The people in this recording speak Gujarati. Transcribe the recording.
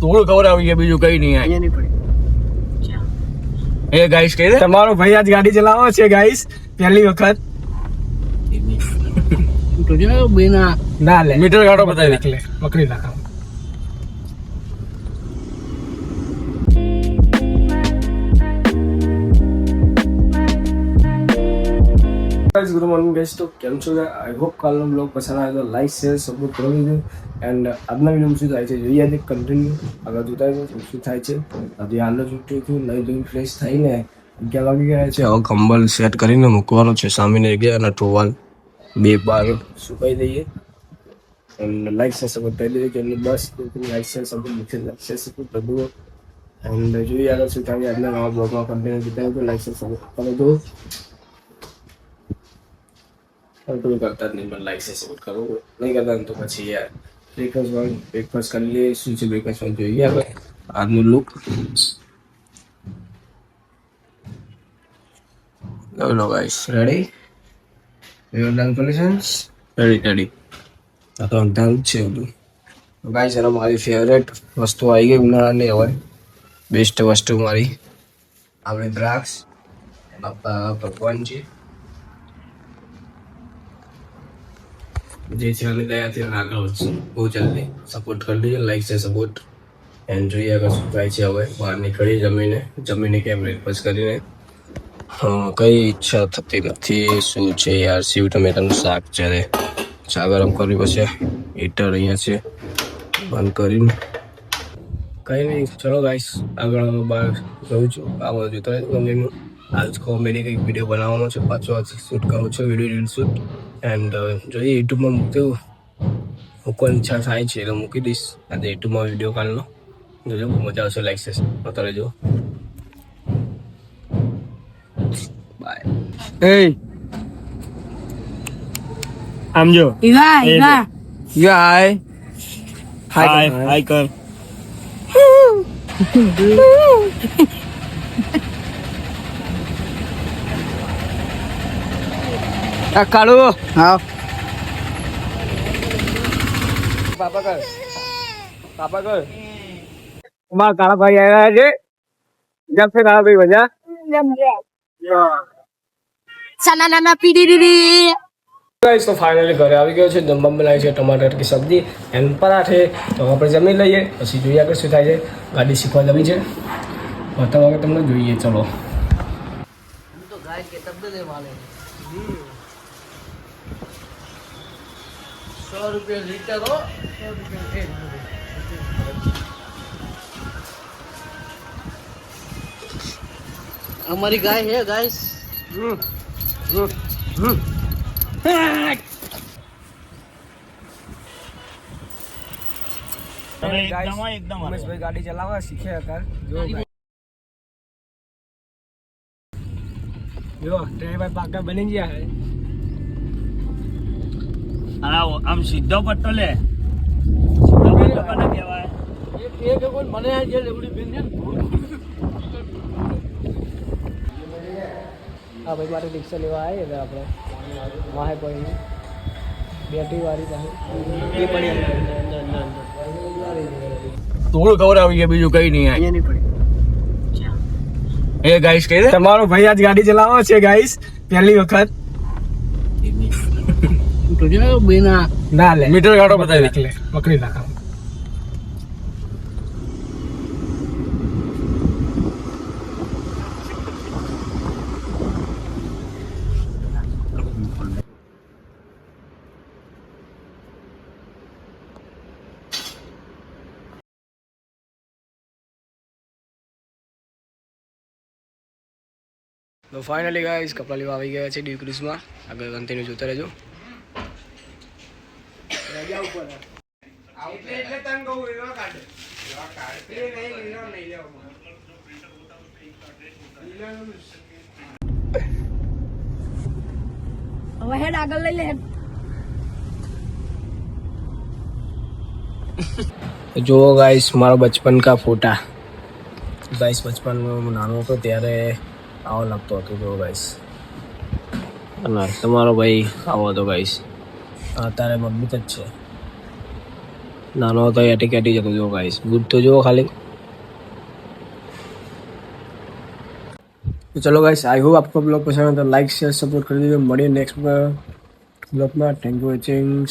થોડું ખબર આવી ગયા, બીજું કઈ નહીં. એ ગાઈસ કહી દે, તમારો ભાઈ આજ ગાડી ચલાવો છે ગાઈસ, પહેલી વખત. ના લે મીટર કાઢો બતાવી દે. પકડી નાખો. ગુડ મોર્નિંગ ગાઈસ, તો કેમ છો? આઈ હોપ કાલનો બ્લોગ પસંદ આવે તો લાઈક શેર સપોર્ટ કરી દેજો. એન્ડ આજના વિડીયોમાં શું થાય છે જોઈએ, આજે કન્ટિન્યુ આગળ જોતા રહેજો શું થાય છે. હજી હાલનો છૂટ્યું થયું, નહીં ધોઈને ફ્રેશ થઈને 11 વાગી ગયા છે. હવે કંબલ સેટ કરીને મૂકવાનો છે સામેને ગયા અને ટોવાલ બે બાર સુકાઈ દઈએ. એન્ડ લાઈક શેર સપોર્ટ કરી દેજો. એમની બસ લાઈક શેર સપોર્ટ મૂકશે, લાઈક શેર સપોર્ટ બધું. એન્ડ જોઈએ આગળ શું થાય આજના નવા બ્લોગમાં કન્ટિન્યુ જોતા રહેજો. લાઈક શેર સપોર્ટ કરી દો. કંટ્રોલ કરતા જ નહીં, પણ લાઈક સપોર્ટ કરવું નહીં કરતા તો પછી યાર બ્રેકફાસ્ટ કરી લઈએ. શું છે બ્રેકફાસ્ટમાં જોઈએ આપણે આજનું લુક. લો guys, ready? You done solutions? Ready. આ તો અંધારું જ છે બધું. ગાઈસ એનો મારી ફેવરેટ વસ્તુ આવી ગઈ ઉનાળાની. હવે બેસ્ટ વસ્તુ મારી આપણે દ્રાક્ષ ભગવાન છે જે છે અને દયાથી આગળ વધશે બહુ જલ્દી. સપોર્ટ કરી દેજો, લાઈક છે સપોર્ટ. એન્ડ જોઈએ આગળ શું થાય છે. હવે બહાર નીકળી જમીને કે બ્રેકફાસ્ટ કરીને કઈ ઈચ્છા થતી નથી. શું છે યાર, સેવ ટમેટાનું શાક છે. ચા ગરમ કરવી પછી હીટર અહીંયા છે બંધ કરીને. કંઈ નહીં, ચલો ગાઈસ આગળ બહાર જઉં છું. આ બધું જોતા રહે કંપનીનું. આજ કોમેડી કંઈક વિડીયો બનાવવાનો છે, પાછો આજ શૂટ કરવો છે, વિડીયો રીલ શૂટ. એન્ડ જોઈએ યુટ્યુબમાં મૂકવું મૂકવાની ઈચ્છા થાય છે એટલે મૂકી દઈશ આજે યુટ્યુબમાં વિડીયો કાલનો. જોજો મજા આવશે. લાઈક છે બતા રહેજો. બાય. એ આમ જો હાય કર. કાળુ હા પાપા કર અમારા કાળા ભાઈ આવ્યા છે. જબ છે કાળા ભાઈ મજા સના નાના પીડી દીદી. ગાઈસ તો ફાઇનલી ઘરે આવી ગયો છે. જમવા બનાવી છે ટમાટર કી સબ્જી એન્ડ પરાઠે. તો આપણે જમી લઈએ પછી જોઈએ આગળ શું થાય છે. ગાડી શીખવા જવી છે, બતાવવા કે તમને જોઈએ. ચલો તો ગાય કે તબ દે વાલે 100 रुपये लीटर हो 100 रुपये हमारी गाय है गाइस. એકદમ ઉમેશભાઈ ગાડી ચલાવવા શીખે હતા. જો ડ્રાઈવર પાકા બની ગયા હે. આમ સીધો પટ્ટો લે, સીધો પટ્ટો કોને કહેવાય? એક કોઈ મને આ જે લેવડી બેન છે હા ભાઈ માટે રિક્ષા લેવા આવી એટલે આપણે વાહે પડી બેટરી વાળી પાસે એ પડી થોડું ખબર આવી ગયા, બીજું કઈ નહીં. नहीं पड़ी. એ ગાઈસ કહી દે, તમારો ભાઈ આજ ગાડી ચલાવો છે ગાઈસ, પહેલી વખત. तो जो बिना ના લે મીટર કાઢો બતાવી દે. પકડી નાખો. તો ફાઇનલી ગાઈસ કપડા લેવા આવી ગયા છે ડીપ ક્રુઝમાં. આગળ કન્ટિન્યુ જોતા રહેજો. હવે હેડ આગળ લઈ લે. જો ગાઈસ મારો બચપન કા ફોટા. ગાઈસ બચપન में હું નાનો હતો ત્યારે આવો લાગતો હતો. જો ગાઈસ અને તમારો ભાઈ આવો હતો ગાઈસ. અત્યારે મમ્મી જ છે. નાનો હતો એટી કેટી જતો જો ગાઈસ બૂટ તો જુઓ ખાલી तो चलो गाइस आई होप आपको ब्लॉग पसंद है तो लाइक शेयर सपोर्ट कर दीजिए मड़िए नेक्स्ट ब्लॉग में थैंक यू वॉचिंग